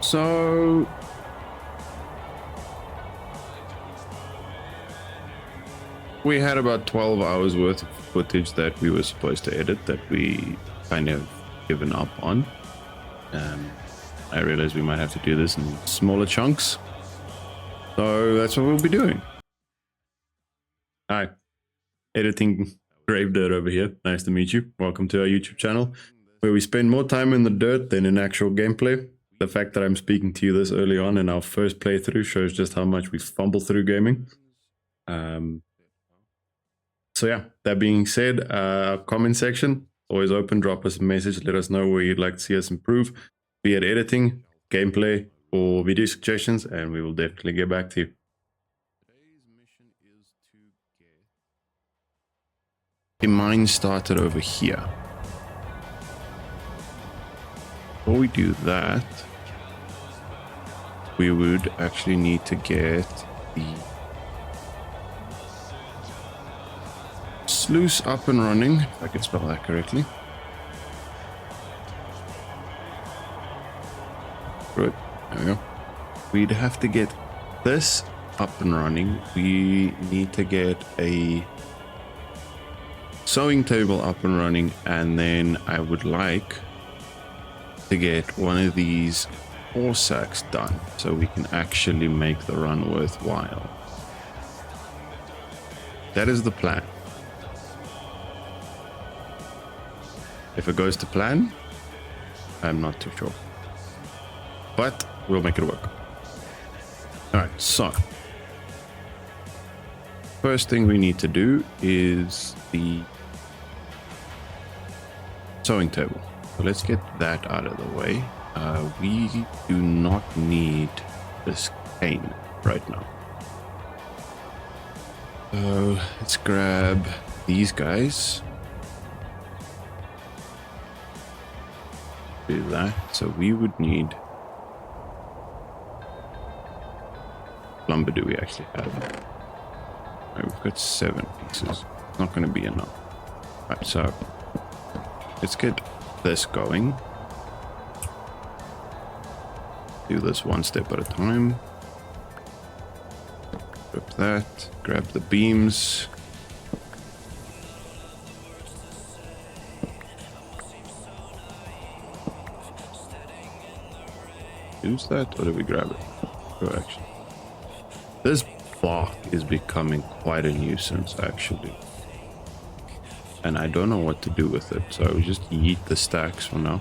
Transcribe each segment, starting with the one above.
So we had about 12 hours worth of footage that we were supposed to edit that we kind of given up on. I realized we might have to do this in smaller chunks. So that's what we'll be doing. Hi, editing Grave Dirt over here. Nice to meet you. Welcome to our YouTube channel, where we spend more time in the dirt than in actual gameplay. The fact that I'm speaking to you this early on in our first playthrough shows just how much we fumble through gaming. So yeah, that being said, comment section, always open, drop us a message, let us know where you'd like to see us improve, be it editing, gameplay, or video suggestions, and we will definitely get back to you. Today's mission is to get a mine started over here. Before we do that, we would actually need to get the sluice up and running, if I can spell that correctly. Good, there we go. We'd have to get this up and running. We need to get a sewing table up and running, and then I would like to get one of these ore sacks done so we can actually make the run worthwhile. That is the plan. If it goes to plan, I'm not too sure, but we'll make it work. All right, so first thing we need to do is the sewing table. So let's get that out of the way. We do not need this cane right now. So let's grab these guys. Do that. So we would need lumber. Do we actually have? Right, we've got 7 pieces. Not going to be enough. Right, so let's get this going. Do this one step at a time. Grab that. Grab the beams. Use that, or do we grab it? Oh, actually, this bark is becoming quite a nuisance, actually, and I don't know what to do with it, so we just yeet the stacks for now.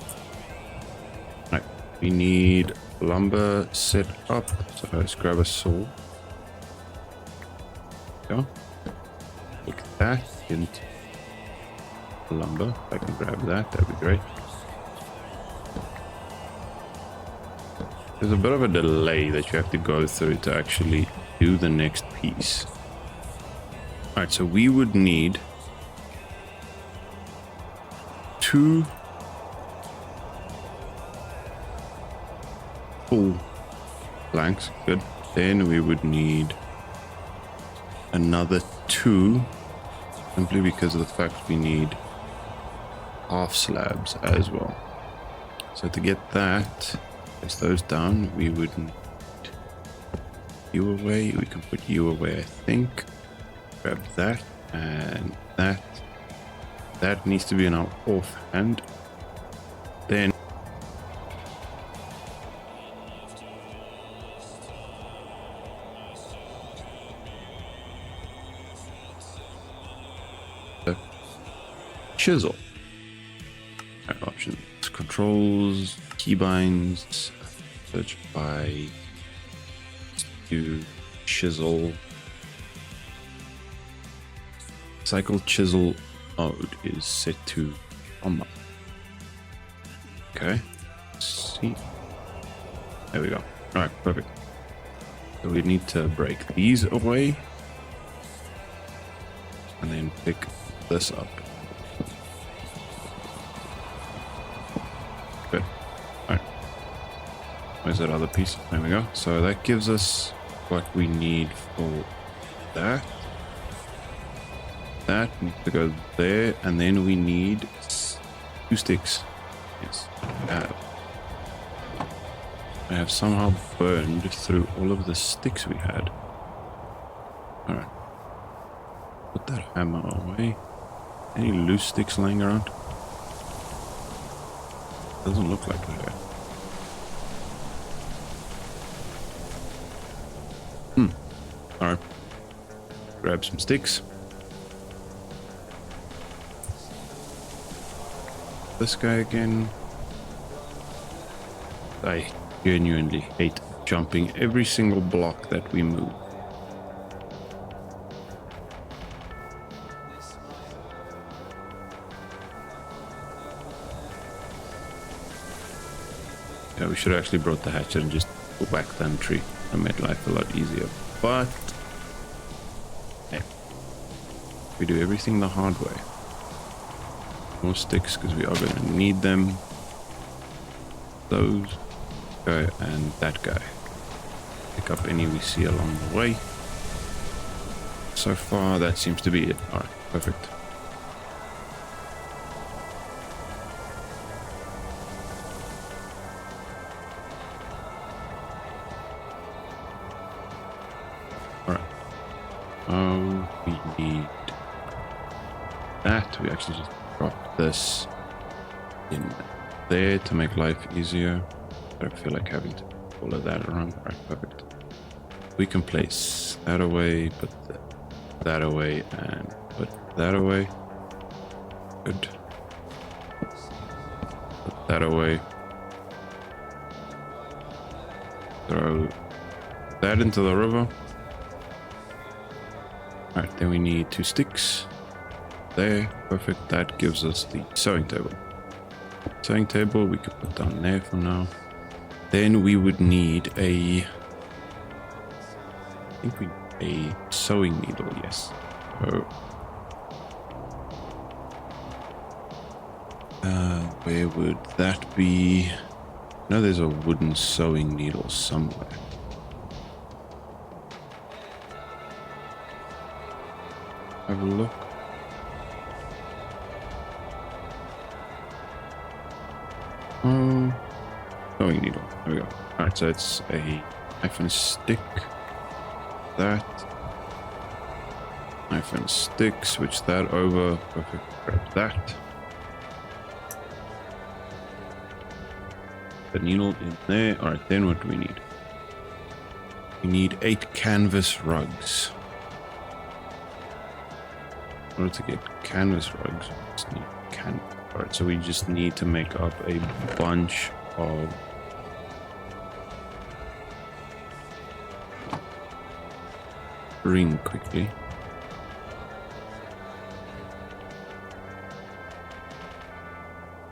Right, we need lumber set up, so let's grab a saw. Go. Take that into lumber. If I can grab that, that'd be great. There's a bit of a delay that you have to go through to actually do the next piece. All right, so we would need 2 full planks. Good. Then we would need another 2, simply because of the fact we need half slabs as well. So to get that, place those down, we would need you away. We can put you away, I think. Grab that and that. That needs to be in our offhand. Then the chisel. Right, options, controls, keybinds, search by to chisel. Cycle chisel mode is set to on. Okay, let's see. There we go. All right, perfect. So we need to break these away and then pick this up. Good. All right. Where's that other piece? There we go. So that gives us what we need for that. That needs to go there, and then we need 2 sticks. Yes. I have somehow burned through all of the sticks we had. Alright. Put that hammer away. Any loose sticks lying around? Doesn't look like that. Alright. Grab some sticks. This guy again. I genuinely hate jumping every single block that we move. Yeah, we should have actually brought the hatchet and just whack that tree and made life a lot easier. But hey, we do everything the hard way. More sticks because we are going to need them. Those guy and that guy. Pick up any we see along the way. So far, that seems to be it. All right, perfect. We need that. We actually just drop this in there to make life easier. I don't feel like having to all of that around. All right, perfect. We can place that away, put that away, and put that away. Good. Put that away. Throw that into the river. Alright, then we need 2 sticks. There, perfect. That gives us the sewing table. Sewing table we could put down there for now. Then we would need a... I think we need a sewing needle, yes. So, where would that be? No, there's a wooden sewing needle somewhere. Have a look. Oh, sewing needle. There we go. Alright, so it's a knife and stick. That. Knife and stick. Switch that over. Perfect. Grab that. The needle in there. Alright, then what do we need? We need 8 canvas rugs. In order to get canvas rugs, we just need canvas. Alright, so we just need to make up a bunch of string quickly.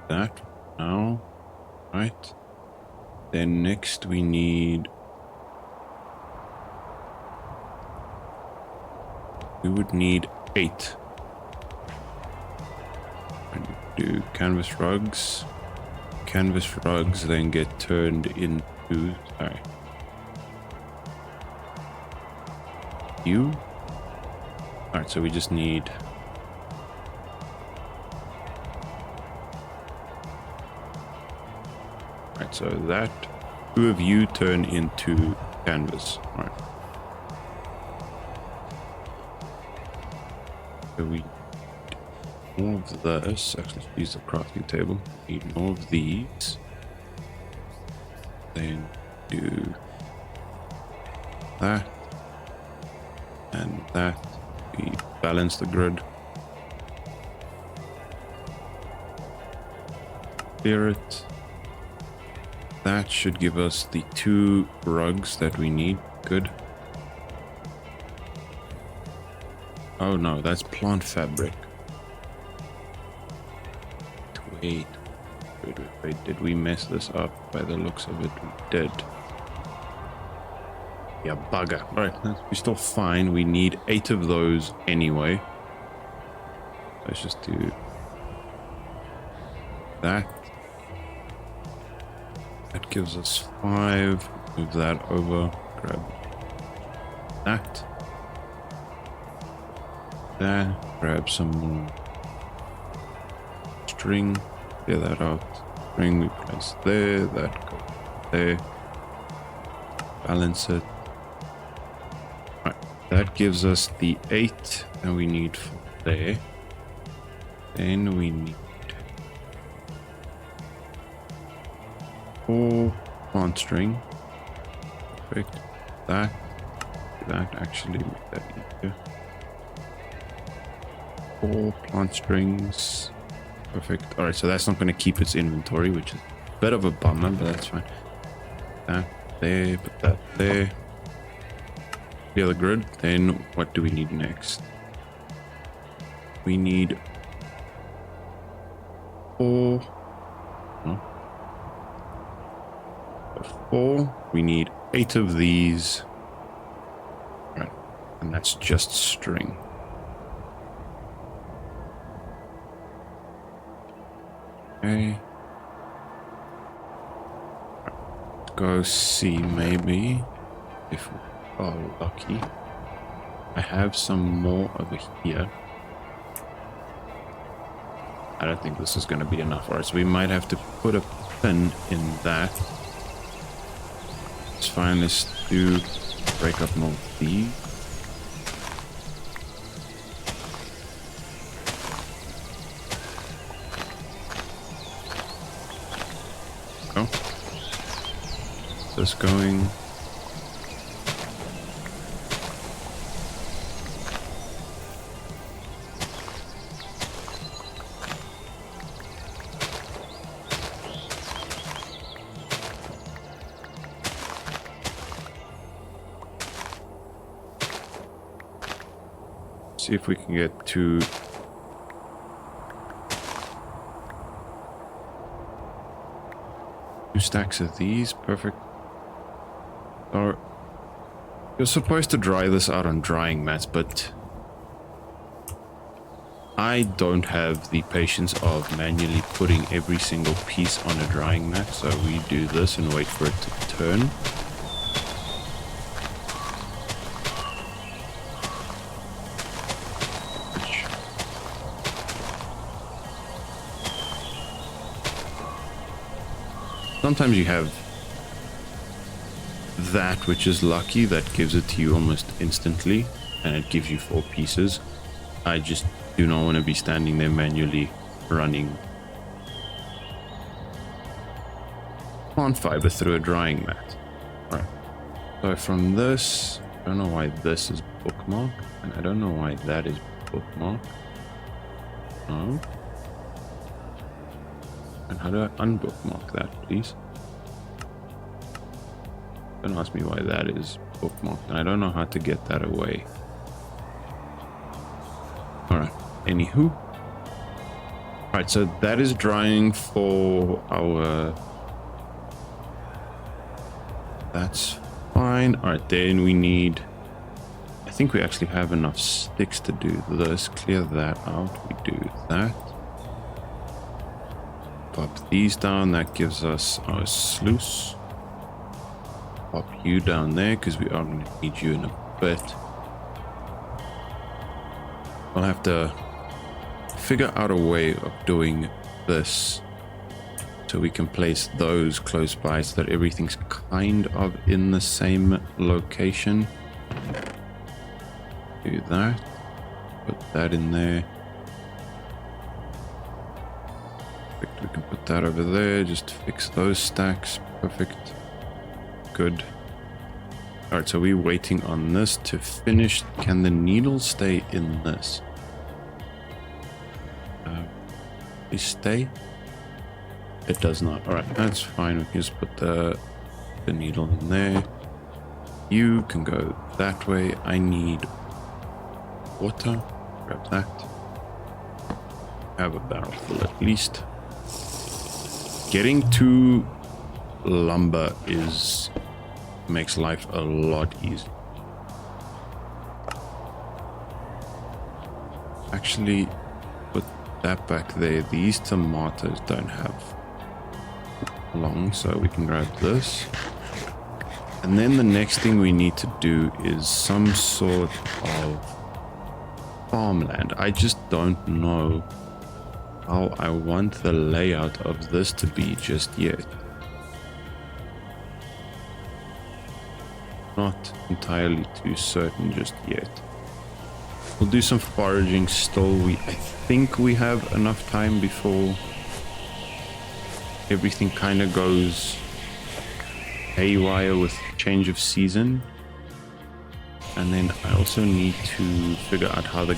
That now, right? Then next we would need 8. Do canvas rugs. Canvas rugs then get turned into, sorry, you. Alright, so we just need alright, so that 2 of you turn into canvas. Alright. So we more of this. Actually, use the crafting table. Need more of these. Then do that and that. We balance the grid. Clear it. That should give us the 2 rugs that we need. Good. Oh no, that's plant fabric. Wait, did we mess this up? By the looks of it, we did. Yeah, bugger. Alright, we're still fine. We need 8 of those anyway. Let's just do that. That gives us 5. Move that over. Grab that. There. Grab some more string. Clear that out. String we place there. That goes there. balance it. Right, that gives us the 8 that we need for there. Then we need 4 plant string. Perfect. That actually make that easier. 4 plant strings. Perfect. Alright, so that's not going to keep its inventory, which is a bit of a bummer, but that's fine. That there, put that there. The other grid. Then what do we need next? We need 4. No. 4. We need 8 of these. Right, and that's just string. Okay. Let's go see maybe if we are lucky. I have some more over here. I don't think this is going to be enough. Alright, so we might have to put a pin in that. It's fine, let's do break up more of these. Oh. This going. See if we can get to 2 stacks of these. Perfect. Or you're supposed to dry this out on drying mats, but I don't have the patience of manually putting every single piece on a drying mat, so we do this and wait for it to turn. Sometimes you have that which is lucky, that gives it to you almost instantly, and it gives you 4 pieces. I just do not want to be standing there manually running plant fiber through a drying mat. Alright, so from this, I don't know why this is bookmark, and I don't know why that is bookmark. No. And how do I unbookmark that, please? Don't ask me why that is bookmarked, and I don't know how to get that away. Alright, anywho. Alright, so that is drying for our... That's fine. Alright, then we need... I think we actually have enough sticks to do this. Clear that out. We do that. Pop these down, that gives us our sluice. Pop you down there because we are going to need you in a bit. I'll have to figure out a way of doing this so we can place those close by so that everything's kind of in the same location. Do that. Put that in there. We can put that over there, just fix those stacks. Perfect. Good. Alright, so we're waiting on this to finish. Can the needle stay in this? Please stay? It does not. Alright, that's fine. We can just put the needle in there. You can go that way. I need water. Grab that. Have a barrel full at least. Getting to lumber makes life a lot easier. Actually, put that back there. These tomatoes don't have long, so we can grab this. And then the next thing we need to do is some sort of farmland. I just don't know how I want the layout of this to be just yet. not entirely too certain just yet. We'll do some foraging still. I think we have enough time before everything kind of goes haywire with change of season. And then I also need to figure out how to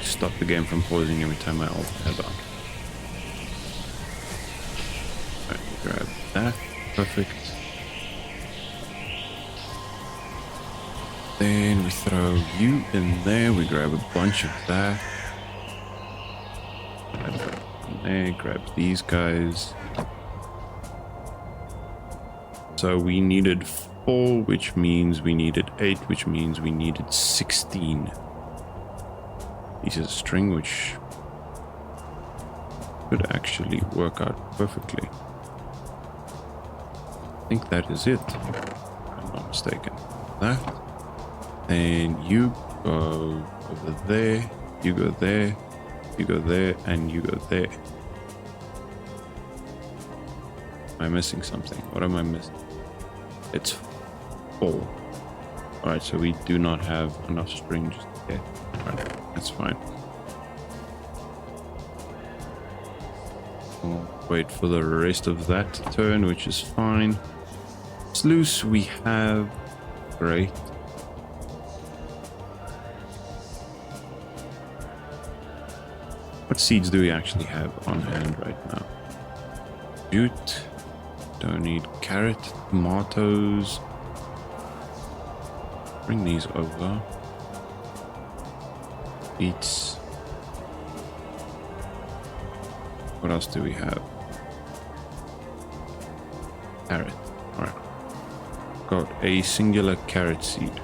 stop the game from pausing every time I tab out. Alright, grab that. Perfect. Then we throw you in there. We grab a bunch of that. Grab that in there. Grab these guys. So we needed 4, which means we needed 8, which means we needed 16 pieces of string, which could actually work out perfectly. I think that is it, if I'm not mistaken. That. Then you go over there, you go there, you go there, and you go there. Am I missing something? What am I missing? It's 4. Alright, so we do not have enough string just yet. Alright, that's fine. We'll wait for the rest of that turn, which is fine. Sluice we have. Great. What seeds do we actually have on hand right now? Jute. Don't need carrot, tomatoes. Bring these over. Beets. What else do we have? Carrot. Alright. Got a singular carrot seed.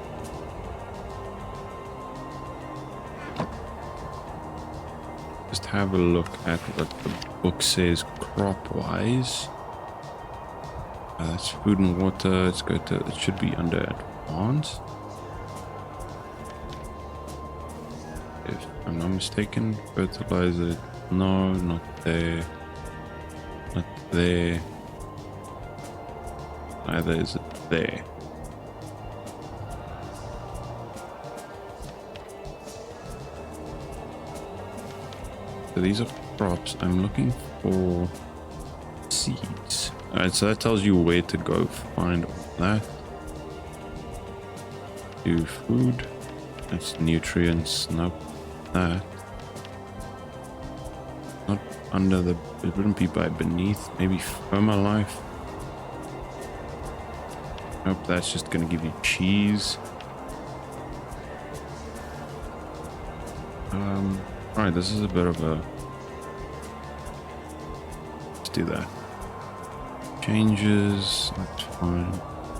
Just have a look at what the book says crop-wise. That's food and water. Let's go to. It should be under advanced. If I'm not mistaken, fertilizer. No, not there. Not there. Neither is it there. So these are crops. I'm looking for seeds. Alright, so that tells you where to go find all that. Do food. That's nutrients. Nope. That. Not under the. It wouldn't be by beneath. Maybe Firmalife. Nope, that's just gonna give you cheese. Alright, this is a bit of a. Let's do that. Changes, that's fine.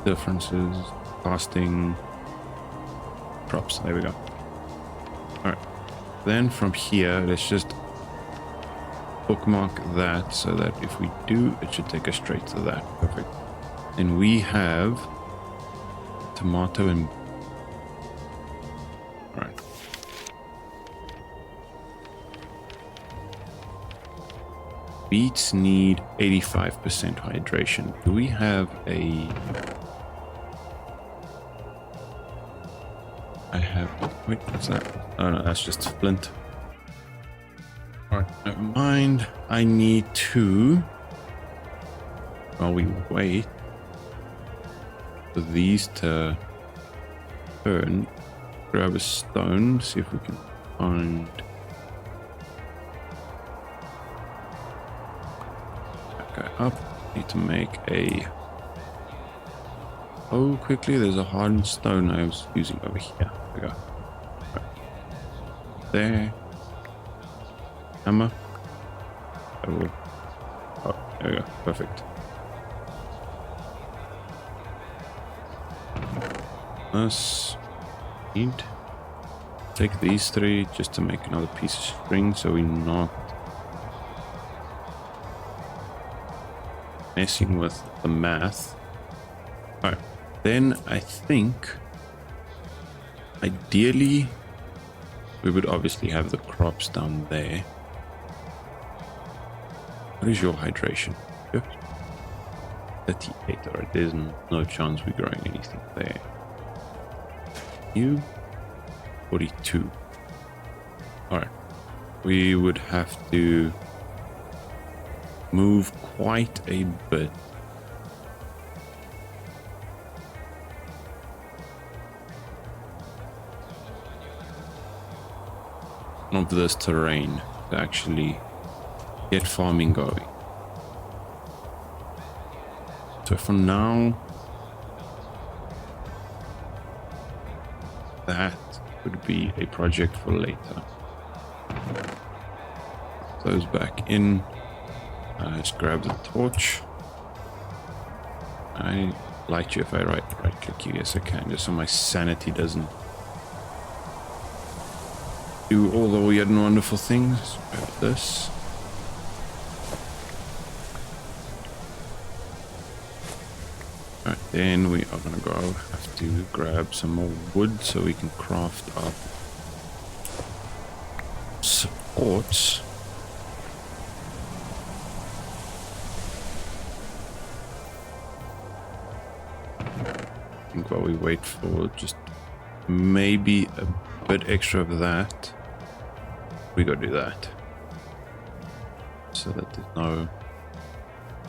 Differences, casting, crops. There we go. Alright. Then from here, let's just bookmark that so that if we do, it should take us straight to that. Perfect. Then we have tomato and. Alright. Beets need 85% hydration. Do we have a... I have... Wait, what's that? Oh no, that's just flint. Alright, never mind. I need to... While we wait for these to turn, grab a stone, see if we can find... Up, need to make a. Oh, quickly! There's a hardened stone I was using over here. There we go. Right. There. Hammer. Oh, there we go. Perfect. This. Need. Take these 3 just to make another piece of string, so we're not messing with the math. Alright, then I think ideally we would obviously have the crops down there. What is your hydration? 38. Alright, there's no chance we're growing anything there. You 42. Alright. We would have to move quite a bit. Of this terrain to actually get farming going. So for now, that would be a project for later. Those back in. Let's grab the torch. I light you if I right click you. Yes, I can, just so my sanity doesn't do all the weird and wonderful things. Grab this. Alright, then we are gonna go have to grab some more wood so we can craft up supports. I think while we wait for just maybe a bit extra of that, we go do that so that there's no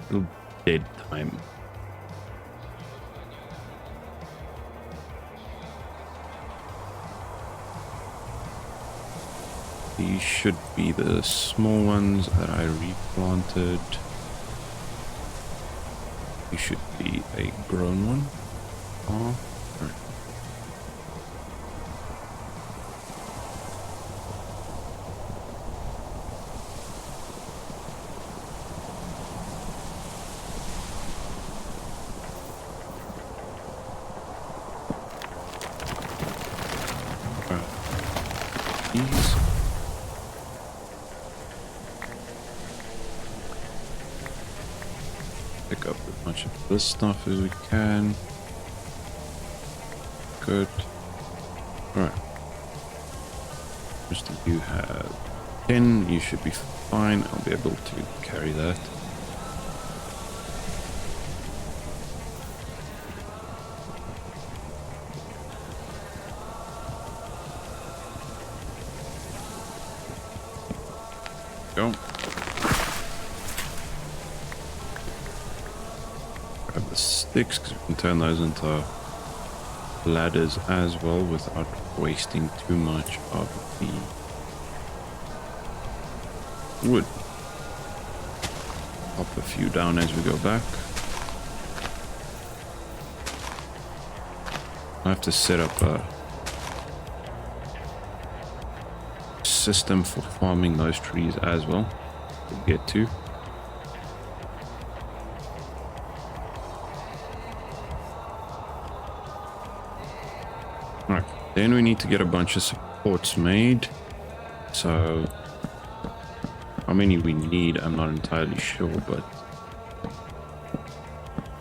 little dead time. These should be the small ones that I replanted. These should be a grown one. Oh, right. These. Pick up as much of this stuff as we can. Good. Alright. Just you have 10, you should be fine. I'll be able to carry that. Go. Grab the sticks because we can turn those into ladders as well without wasting too much of the wood. Pop a few down as we go back. I have to set up a system for farming those trees as well to get to. Right, then we need to get a bunch of supports made. So how many we need, I'm not entirely sure, but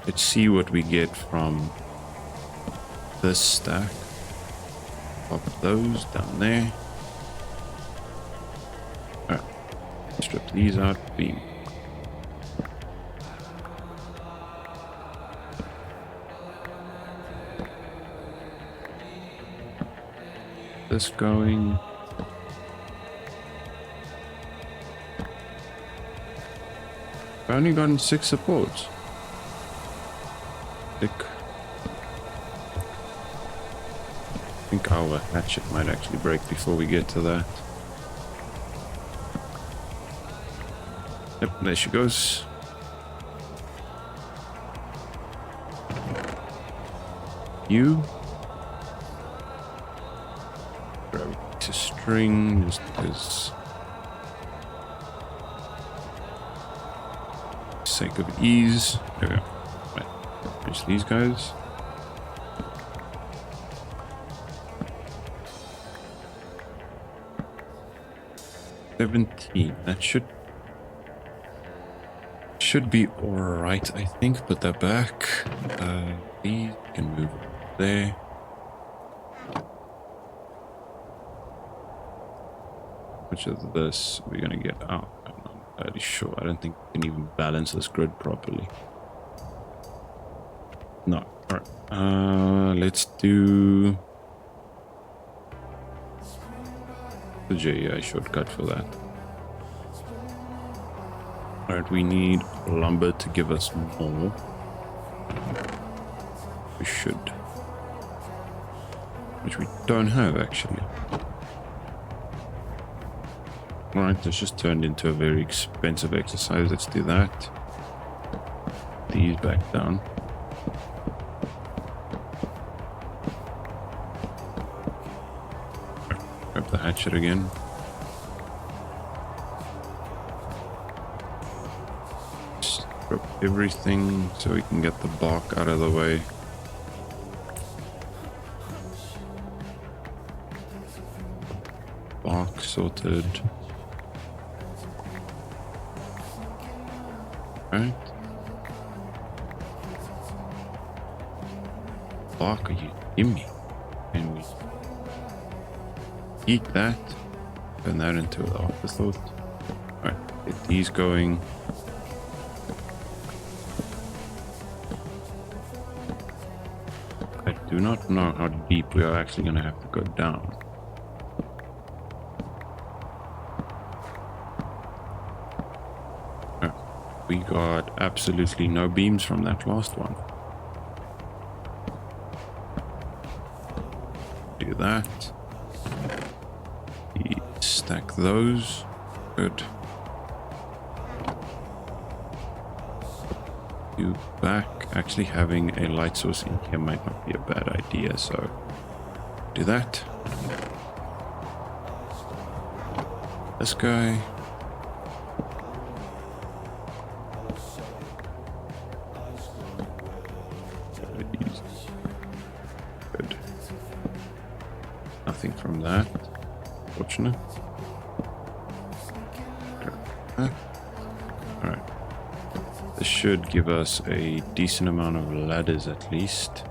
let's see what we get from this stack. Pop those down there. Alright, strip these out. Beam. This going. I've only gotten 6 supports. I think our hatchet might actually break before we get to that. Yep, there she goes. You grab a piece of string just because sake of ease. There we go. Right. There's these guys. That should be alright, I think. Put that back. These can move there. Which of this are we gonna get out? I'm not entirely sure. I don't think we can even balance this grid properly. No. Alright. Let's do the GUI shortcut for that. Alright, we need lumber to give us more. We should. Which we don't have, actually. Alright, this just turned into a very expensive exercise. Let's do that. These back down. Grab the hatchet again. Just grab everything so we can get the bark out of the way. Bark sorted. Right. Bark, are you kidding me? And we eat that, turn that into an afterthought. Alright, get these going. I do not know how deep we are actually going to have to go down. We got absolutely no beams from that last one. Do that. Stack those. Good. You back. Actually having a light source in here might not be a bad idea, so do that. This guy. Good. Nothing from that. Fortunate. Alright. This should give us a decent amount of ladders at least.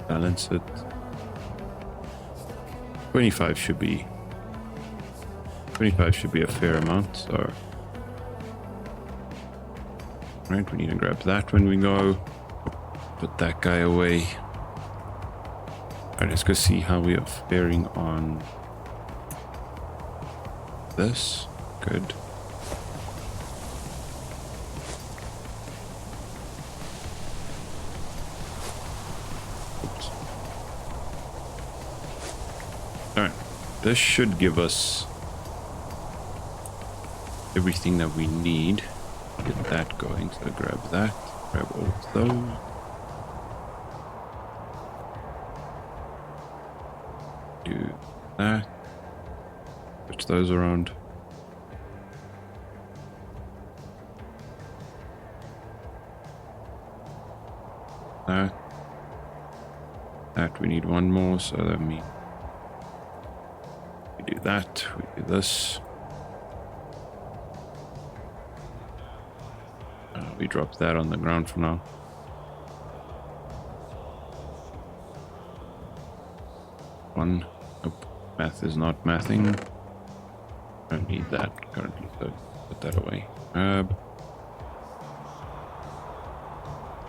Balance it. 25 should be a fair amount, so right, we need to grab that when we go. Put that guy away. Alright, let's go see how we are faring on this. Good. Oops. Alright, this should give us everything that we need. Get that going, so grab that, grab all of those. Do that. Switch those around. That we need one more, so that means we do that, we do this. We drop that on the ground for now. One. Nope. Math is not mathing. I don't need that currently, so put that away.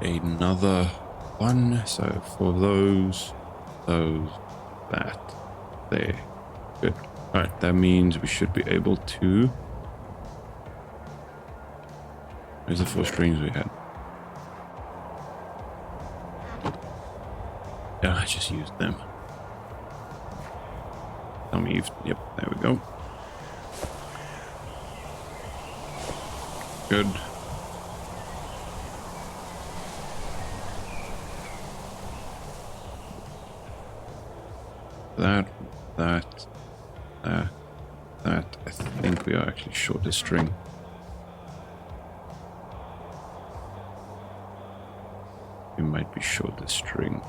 Another one. So for those, that. There. Good. Alright, that means we should be able to... Where's the 4 strings we had? Yeah, I just used them. Tell me if... Yep, there we go. Good. That. I think we are actually short a string. We might be short the string.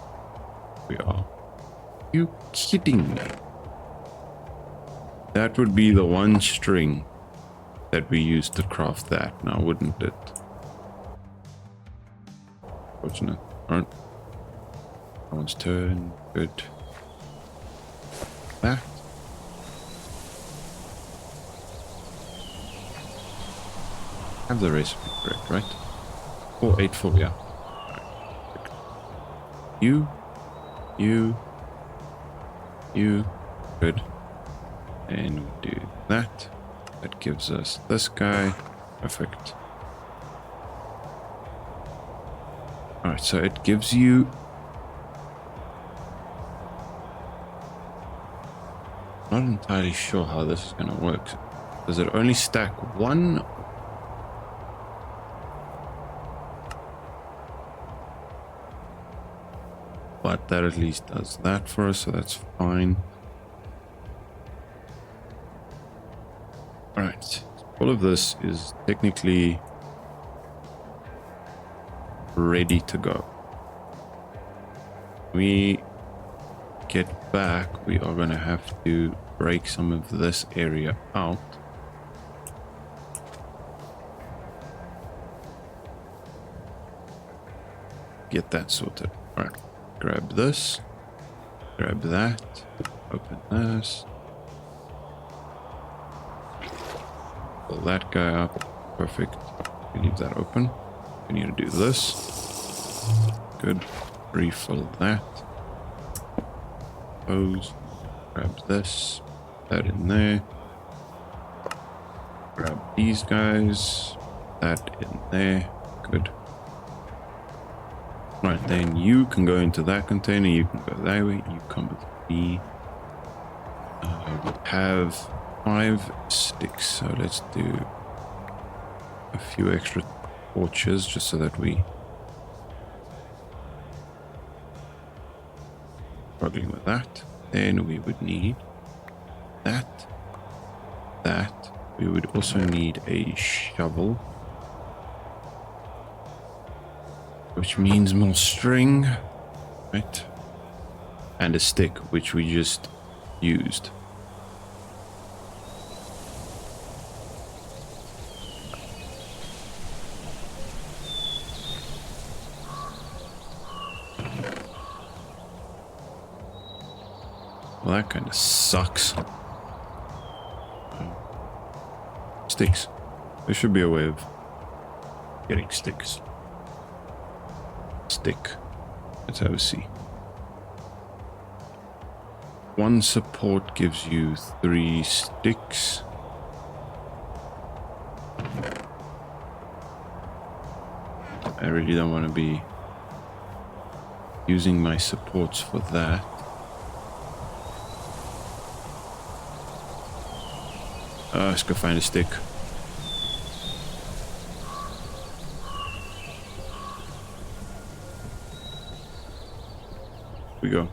We are. You kidding me? That would be the one string that we used to craft that now, wouldn't it? Fortunate. Alright. That one's turn. Good. That. Have the recipe correct, right? 484, yeah. You You. Good. And we do that. That gives us this guy. Perfect. Alright, so it gives you... Not entirely sure how this is going to work. Does it only stack one? But that at least does that for us, so that's fine. Alright, all of this is technically ready to go. We get back, we are going to have to break some of this area out. Get that sorted. Alright, grab this, grab that, open this, pull that guy up. Perfect. We leave that open. We need to do this. Good. Refill that. Hose. Grab this. That in there. Grab these guys. That in there. Good. Right, then you can go into that container. You can go that way. You come with me. We have 5 sticks, so let's do a few extra torches just so that we struggling with that. Then we would need that. We would also need a shovel, which means more string, right? And a stick, which we just used. Well, that kind of sucks. Sticks. There should be a way of getting sticks. Stick. Let's have a see. 1 support gives you 3 sticks. I really don't want to be using my supports for that. Let's go find a stick. Here we go.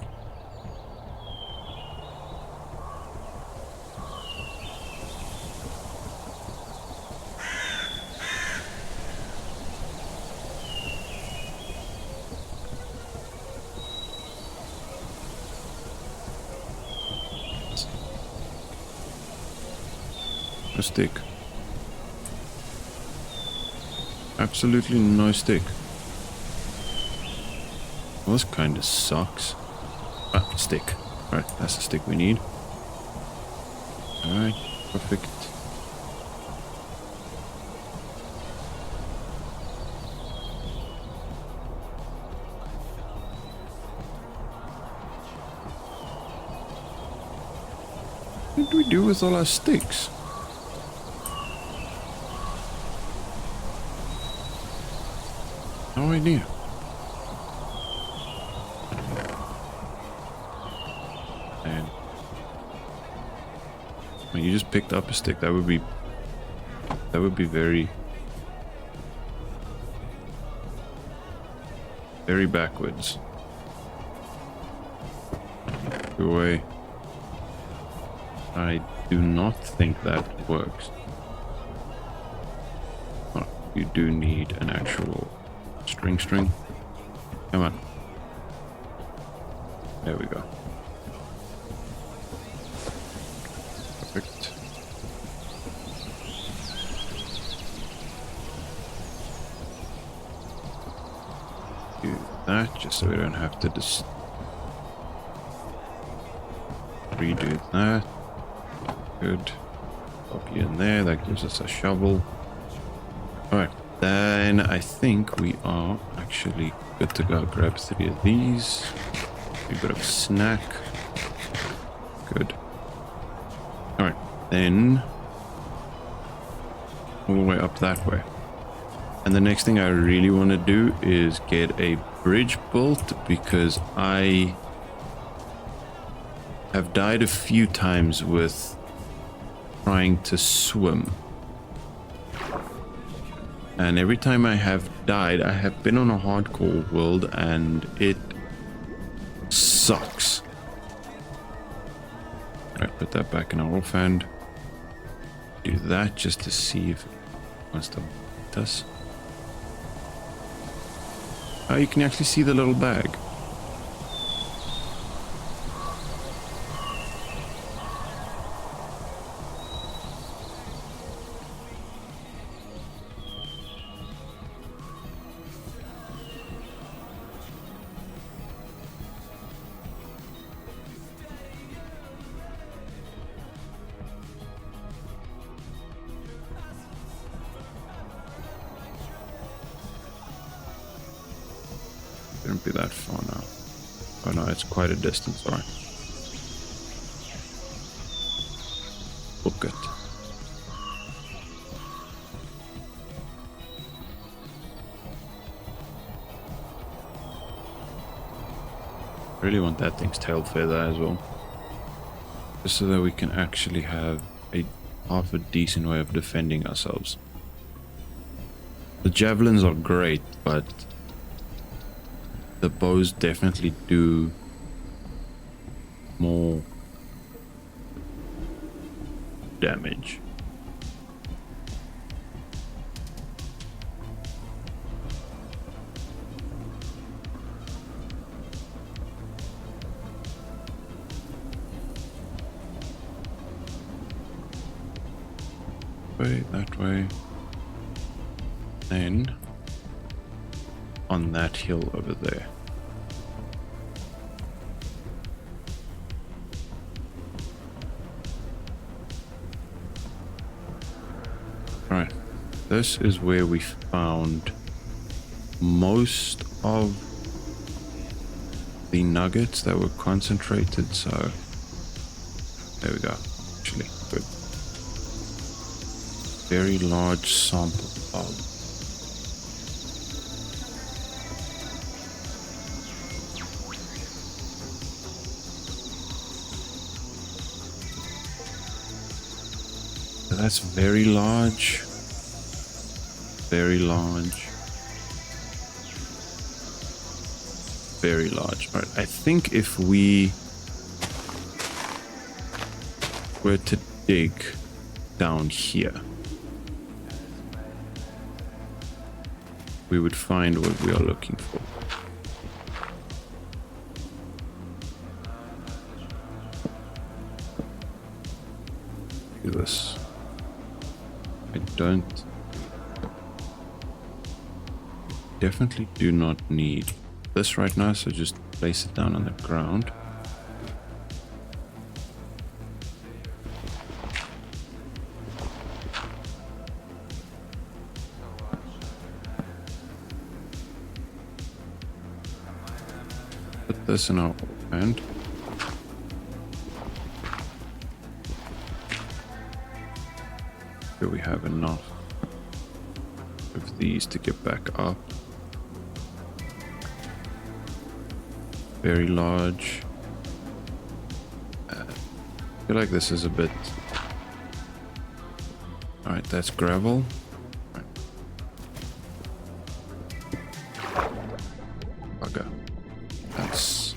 A stick. Absolutely no stick. Well, this kind of sucks. Ah, stick. Alright, that's the stick we need. Alright, perfect. What do we do with all our sticks? No idea. And when you just picked up a stick, that would be very backwards. Go away. I do not think that works. Oh, you do need an actual string. Come on. There we go. Perfect. Do that just so we don't have to just redo that. Good. Copy in there. That gives us a shovel. Alright. Then I think we are actually good to go. Grab 3 of these. A bit of snack. Good. Alright, then all the way up that way. And the next thing I really want to do is get a bridge built, because I have died a few times with trying to swim. And every time I have died, I have been on a hardcore world and it sucks. Alright, put that back in our offhand. Do that just to see if it wants to bite us. Oh, you can actually see the little bag. Shouldn't be that far now. Oh no, it's quite a distance, alright. Book it. I really want that thing's tail feather as well. Just so that we can actually have a half a decent way of defending ourselves. The javelins are great, but the bows definitely do more damage. That way. Then on that hill over there. Right, this is where we found most of the nuggets that were concentrated, so there we go. Actually, good. Very large sample of. That's very large. Very large. Very large. All right, I think if we were to dig down here, we would find what we are looking for. Look at this. I definitely do not need this right now, so just place it down on the ground. Put this in our hand. Here we have enough of these to get back up. Very large. I feel like this is a bit... Alright, that's gravel. Right. Bugger. That's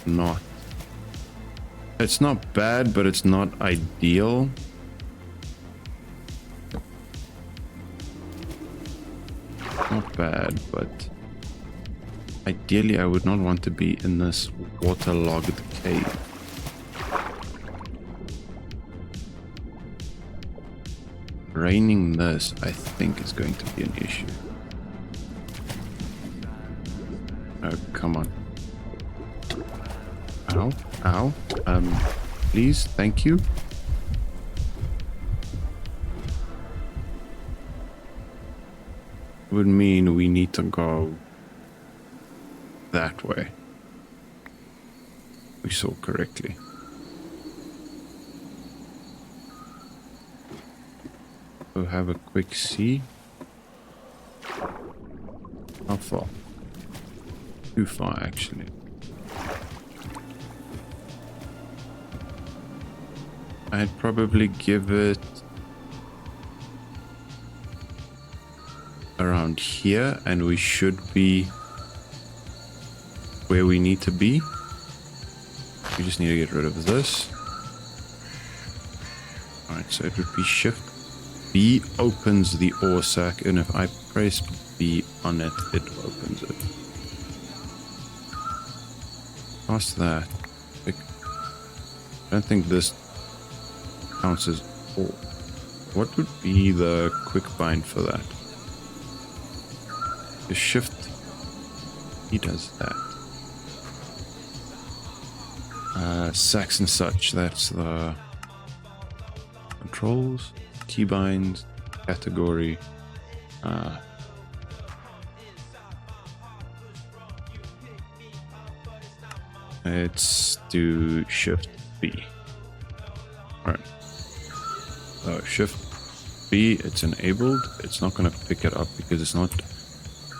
not... It's not bad, but it's not ideal. Not bad, but ideally I would not want to be in this waterlogged cave. Raining this, I think, is going to be an issue. Oh, come on. Ow, ow. Please, thank you. Would mean we need to go that way. we saw correctly. We'll have a quick see. How far? Too far, actually. I'd probably give it around here, and we should be where we need to be. We just need to get rid of this. Alright, so it would be Shift B opens the ore sack, and if I press B on it, it opens it. Past that, I don't think this counts as ore. What would be the quick bind for that? The Shift, he does that. Sacks and such, that's the controls, keybinds, category. Let's do Shift B. Alright. So Shift B, it's enabled. It's not going to pick it up because it's not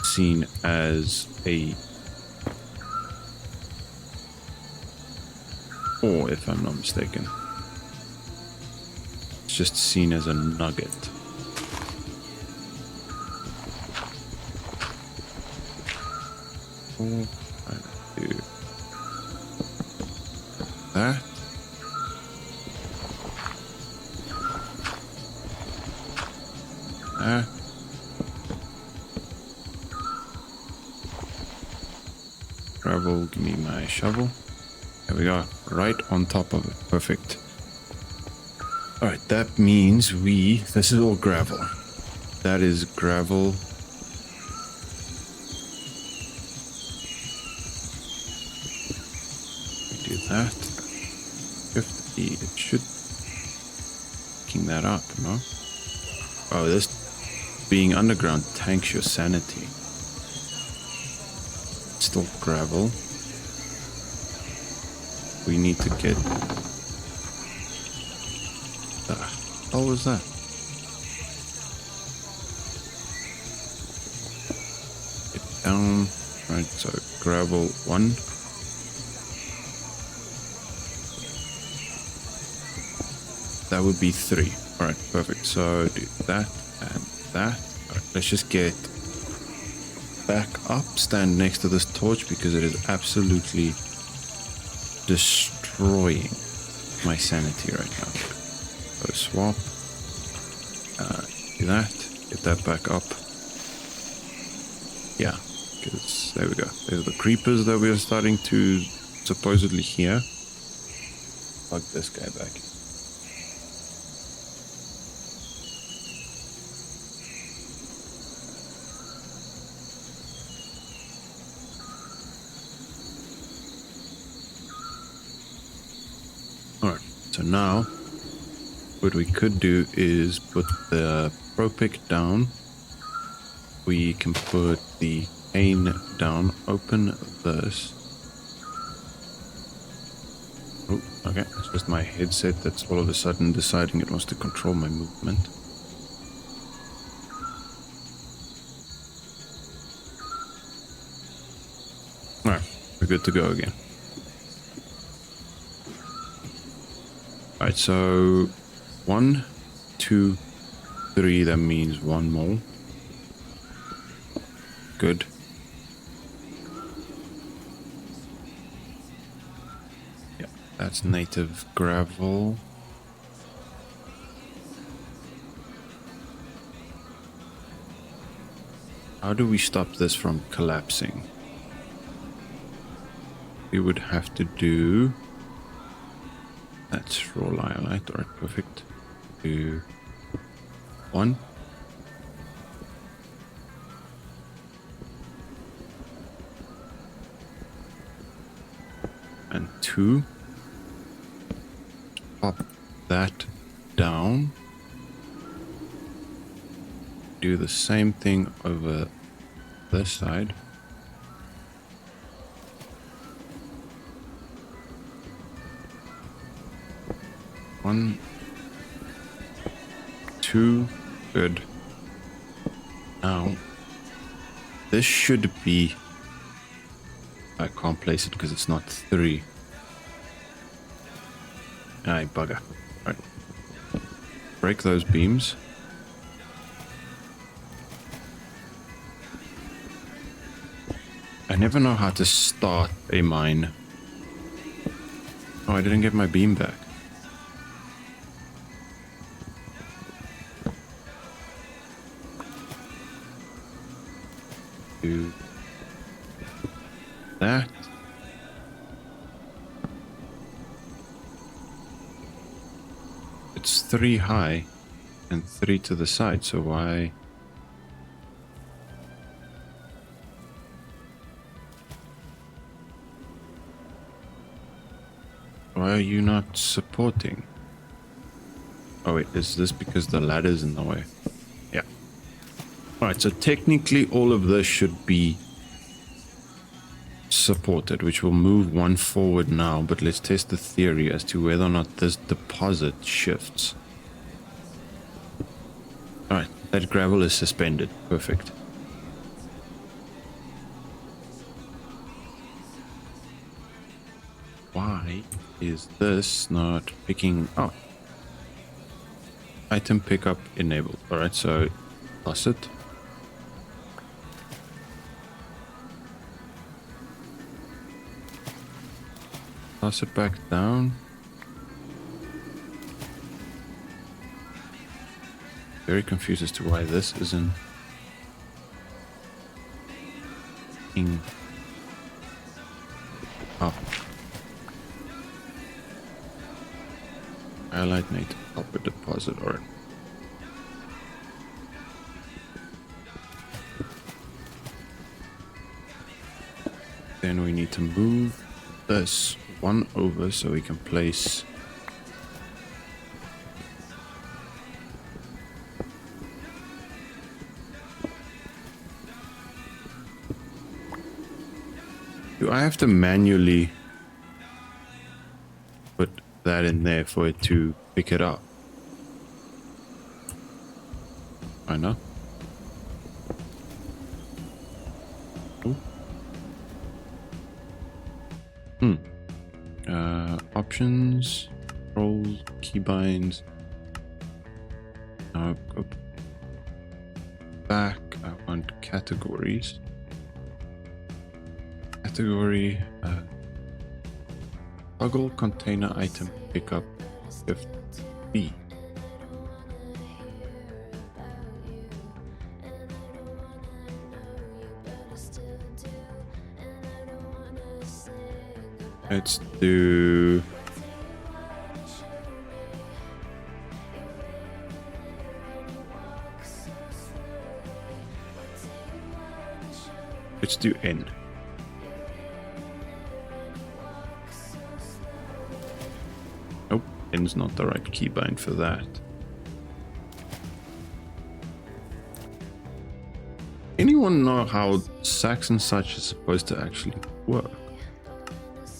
seen as a ore, if I'm not mistaken. It's just seen as a nugget. Oh, I do that. That. Gravel, give me my shovel. There we go, right on top of it. Perfect. Alright, that means this is all gravel. That is gravel. We do that. 50, it should picking that up, no? Oh, this being underground tanks your sanity. It's still gravel. We need to get... the hell was that? Get down. Right, so gravel 1. That would be 3. Alright, perfect. So do that and that. Alright, let's just get back up. Stand next to this torch because it is absolutely destroying my sanity right now. So swap. Do that. Get that back up. Yeah, because there we go. There's the creepers that we are starting to supposedly hear. Plug this guy back in. Alright, so now what we could do is put the pro pick down. We can put the cane down, open this. Oh, okay, it's just my headset that's all of a sudden deciding it wants to control my movement. Alright, we're good to go again. Alright, so 1, 2, 3, that means one more. Good. Yeah, that's native gravel. How do we stop this from collapsing? We would have to do... That's raw liolite. Alright, perfect. Do 1. And 2. Pop that down. Do the same thing over this side. 1, 2, good. Now, this should be... I can't place it because it's not 3. Aye, bugger. Right. Break those beams. I never know how to start a mine. Oh, I didn't get my beam back. Do that. It's 3 high and 3 to the side, so why? Why are you not supporting? Oh wait, is this because the ladder's in the way? Yeah. Alright, so technically all of this should be supported, which will move 1 forward now, but let's test the theory as to whether or not this deposit shifts. Alright, that gravel is suspended. Perfect. Why is this not picking up? Item pickup enabled. Alright, so toss it. Toss it back down. Very confused as to why this isn't up. Highlight native copper deposit, or then we need to move this 1 over so we can place do I have to manually put that in there for it to pick it up? I know. Options, controls, keybinds. Now go back. I want categories. Category, toggle container item pickup shift B. Let's do end. Nope, end's not the right keybind for that. Anyone know how sacks and such is supposed to actually work?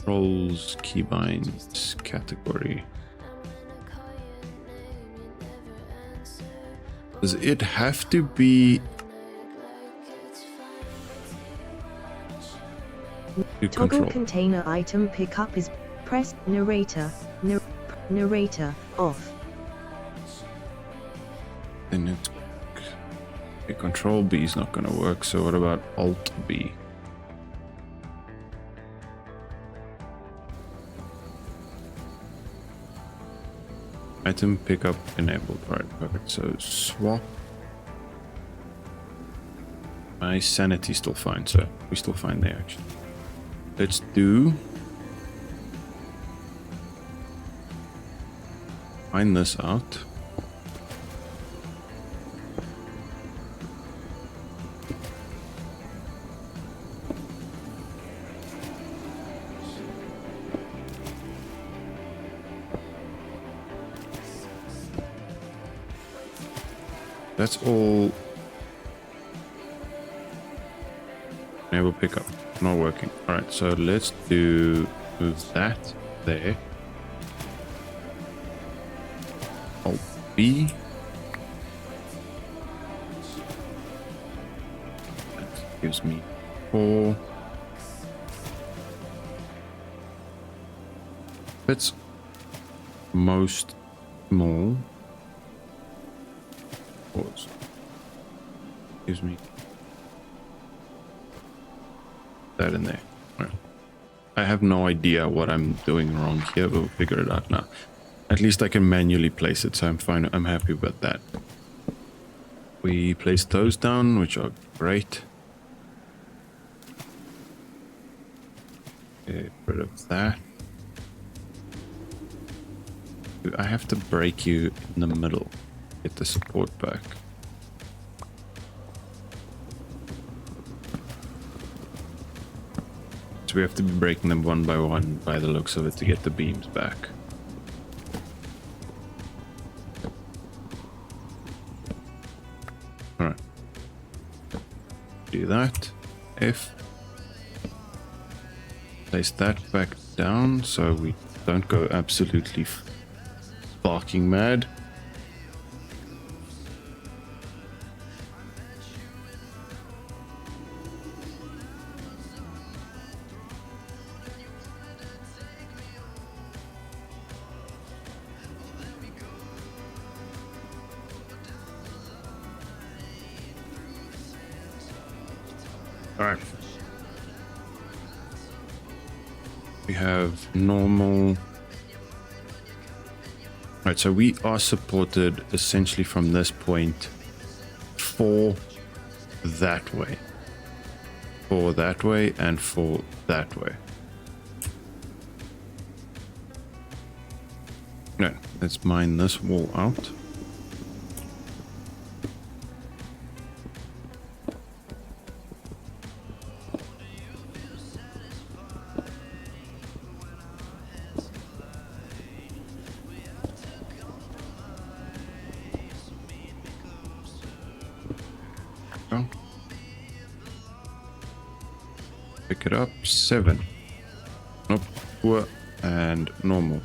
Roles, keybinds, category. Does it have to be toggle container item pickup is press narrator narrator off. Then it's okay, control B is not going to work, so what about alt B? Item pickup enabled. Alright, perfect. So swap. My sanity's still fine, so we're still fine there actually. Let's do find this out. That's all. Enable pickup. Not working. Alright, so let's do move that there. Alt B. That gives me 4. Fits most small. Pause. Gives me that in there. Right. I have no idea what I'm doing wrong here. We'll figure it out now. At least I can manually place it, so I'm fine. I'm happy with that. We place those down, which are great. Get rid of that. I have to break you in the middle. Get the support back. So we have to be breaking them one by one by the looks of it to get the beams back. Alright. Do that. F. Place that back down so we don't go absolutely barking mad. All right. We have normal. Right, so we are supported essentially from this point for that way. For that way and for that way. No, let's mine this wall out. Pick it up. 7. Nope. Poor and normal.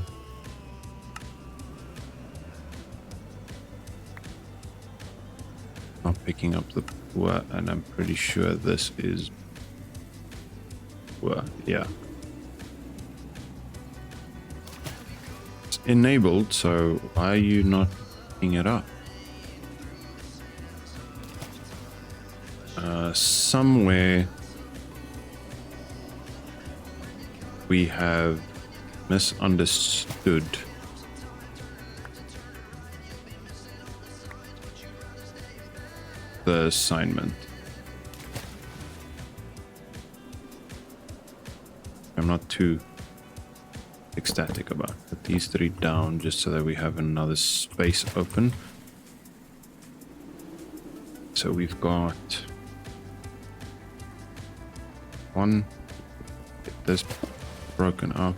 Not picking up the poor, and I'm pretty sure this is poor. Yeah. It's enabled, so why are you not picking it up? Somewhere we have misunderstood the assignment. I'm not too ecstatic about it. Put these 3 down just so that we have another space open. So we've got 1. Get this broken out.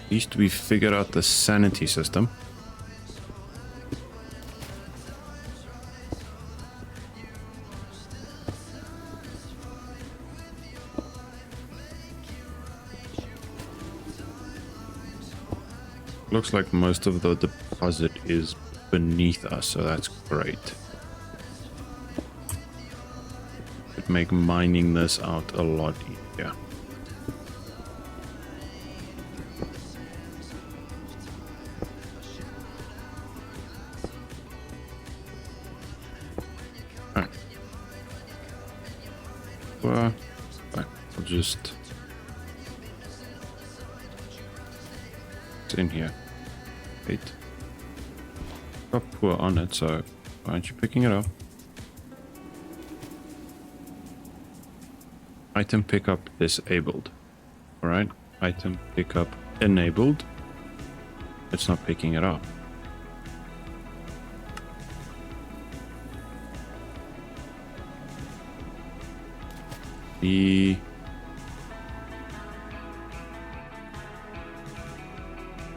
At least we figured out the sanity system. Looks like most of the deposit is beneath us, so that's great. Could make mining this out a lot easier. Alright. Well, we'll just... It's in here. Wait. Got poor on it, so why aren't you picking it up? Item pickup disabled. Alright, item pickup enabled. It's not picking it up.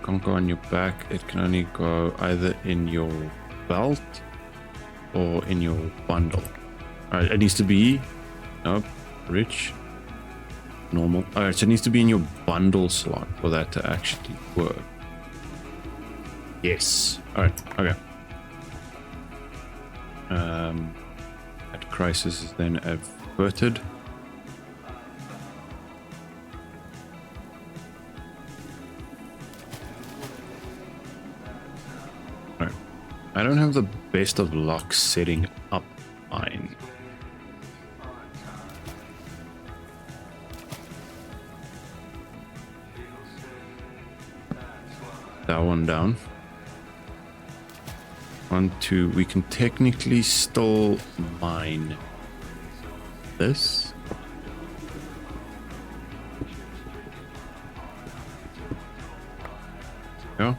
can't go on your back. It can only go either in your belt or in your bundle. Alright, it needs to be... Nope. Rich. Normal. Alright, so it needs to be in your bundle slot for that to actually work. Yes. Alright, okay. That crisis is then averted. Alright. I don't have the best of luck setting up mine. That one down. 1, 2. We can technically still mine this. Yeah.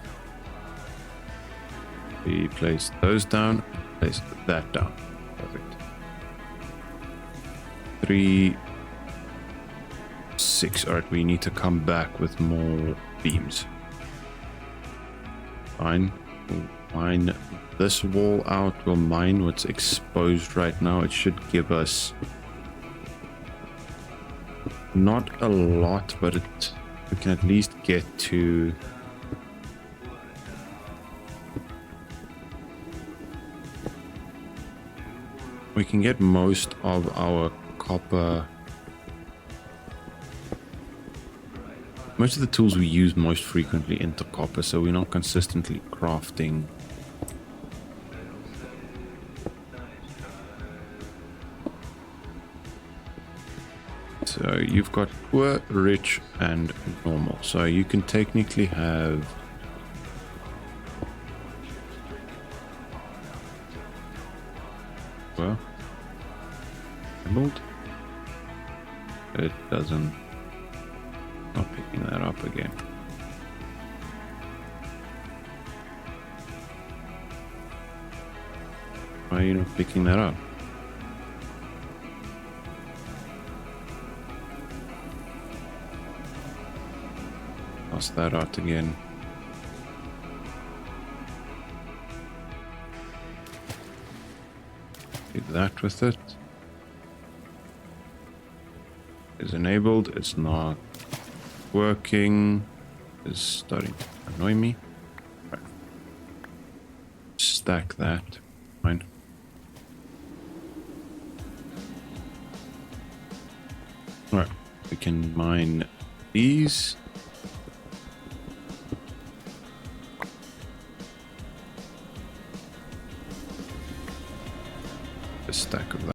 We place those down. Place that down. Perfect. 3, 6. Alright, we need to come back with more beams. Fine. We'll mine this wall out. We'll mine what's exposed right now. It should give us not a lot, but we can at least get to we can get most of our copper. Most of the tools we use most frequently into copper, so we're not consistently crafting. So you've got poor, rich, and normal. So you can technically have well, emerald. It doesn't. Not picking that up again. Why are you not picking that up? Toss that out again. Do that with it. Is enabled. It's not working. Is starting to annoy me. Right. Stack that. Fine. Alright, we can mine these. A stack of that.